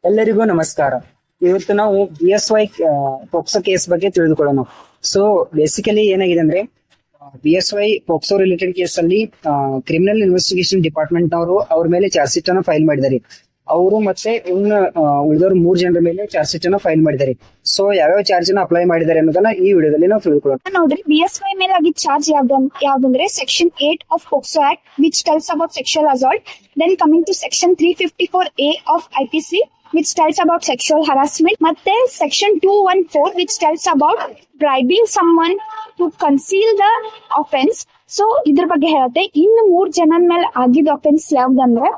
ಎಲ್ಲರಿಗೂ ನಮಸ್ಕಾರ. ಇವತ್ತು ನಾವು BSY ಪೋಕ್ಸೋ ಕೇಸ್ ಬಗ್ಗೆ ತಿಳಿದುಕೊಳ್ಳೋಣ. ಸೊ ಬೇಸಿಕಲಿ ಏನಾಗಿದೆ ಅಂದ್ರೆ BSY ಪೋಕ್ಸೋ ರಿಲೇಟೆಡ್ ಕೇಸ್ ಅಲ್ಲಿ ಕ್ರಿಮಿನಲ್ ಇನ್ವೆಸ್ಟಿಗೇಷನ್ ಡಿಪಾರ್ಟ್ಮೆಂಟ್ ನವರು ಅವ್ರ ಮೇಲೆ ಚಾರ್ಜ್ ಶೀಟ್ ಅನ್ನು ಫೈಲ್ ಮಾಡಿದ್ದಾರೆ. ಅವರು ಮತ್ತೆ ಇನ್ನ ಉಳಿದವರು 3 ಜನರ ಮೇಲೆ ಚಾರ್ಜ್ ಶೀಟ್ ಅನ್ನು ಫೈಲ್ ಮಾಡಿದ್ದಾರೆ. ಸೊ ಯಾವ್ಯಾವ ಚಾರ್ಜ್ ಅನ್ನ ಅಪ್ಲೈ ಮಾಡಿದ್ದಾರೆ ಅನ್ನೋದನ್ನ ಈ ವಿಡಿಯೋದಲ್ಲಿ ನಾವು ತಿಳ್ಕೊಳ್ಳೋಣ. ನೋಡ್ರಿ, BSY ಮೇಲೆ ಆಗಿದ್ದ ಚಾರ್ಜ್ ಯಾವ್ದಂದ್ರೆ section 8 of POCSO act which tells about sexual assault. Then coming to section 354A of IPC which tells about sexual harassment. ಮತ್ತೆ section 214 which tells about bribing someone to conceal the offense. So ಇದ್ರ ಬಗ್ಗೆ ಹೇಳುತ್ತೆ. ಇನ್ನು 3 ಜನದ ಮೇಲೆ ಆಗಿದ್ದ offence ಯಾವ್ದಂದ್ರೆ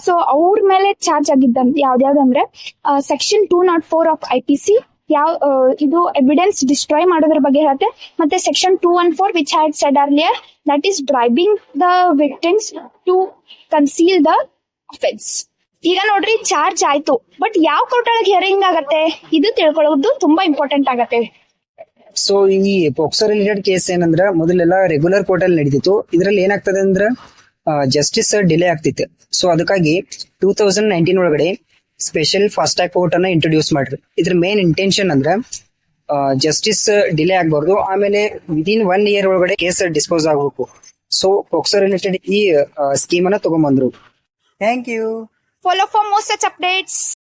so ಅವ್ರ ಮೇಲೆ ಚಾರ್ಜ್ ಆಗಿದ್ದ ಯಾವ್ದಾವ್ದಂದ್ರೆ ಸೆಕ್ಷನ್ 204 ಆಫ್ IPC ಇದು ಎವಿಡೆನ್ಸ್ ಡಿಸ್ಟ್ರಾಯ್ ಮಾಡೋದ್ರ ಬಗ್ಗೆ ಹೇಳುತ್ತೆ. ಮತ್ತೆ section 214 which had said earlier that is bribing the victims to conceal the offence. ಈಗ ನೋಡ್ರಿ, ಚಾರ್ಜ್ ಆಯ್ತು, ಬಟ್ ಯಾವ ಕೋರ್ಟ್ ಒಳಗೆ ಹಿಯರಿಂಗ್ ಆಗತ್ತೆ ಇದು ತಿಳ್ಕೊಳ್ಳೋದು ತುಂಬಾ ಇಂಪಾರ್ಟೆಂಟ್ ಆಗತ್ತೆ. ಸೊ ಈ ಪೋಕ್ಸೋ ರಿಲೇಟೆಡ್ ಕೇಸ್ ಏನಂದ್ರ ಮೊದಲೆಲ್ಲ ರೆಗ್ಯುಲರ್ ಕೋರ್ಟ್ ಅಲ್ಲಿ ನಡೀತಿತ್ತು. ಇದ್ರಲ್ಲಿ ಏನಾಗ್ತದೆ ಅಂದ್ರ ಜಸ್ಟಿಸ್ ಡಿಲೇ ಆಗ್ತಿತ್ತು. ಸೊ ಅದಕ್ಕಾಗಿ 2019 ಒಳಗಡೆ ಸ್ಪೆಷಲ್ ಫಾಸ್ಟ್ ಟ್ರ್ಯಾಕ್ ಕೋರ್ಟ್ ಅನ್ನ ಇಂಟ್ರೊಡ್ಯೂಸ್ ಮಾಡ್ರಿ. ಇದ್ರ ಮೇನ್ ಇಂಟೆನ್ಷನ್ ಅಂದ್ರ ಜಸ್ಟಿಸ್ ಡಿಲೇ ಆಗ್ಬಾರ್ದು, ಆಮೇಲೆ ವಿದಿನ್ 1 ಇಯರ್ ಒಳಗಡೆ ಕೇಸ್ ಡಿಸ್ಪೋಸ್ ಆಗ್ಬೇಕು. ಸೊ ಪೋಕ್ಸೋ ರಿಲೇಟೆಡ್ ಈ ಸ್ಕೀಮ್ ಅನ್ನ ತಗೊಂಡ್ಬಂದ್ರು. Thank you. Follow for more such updates.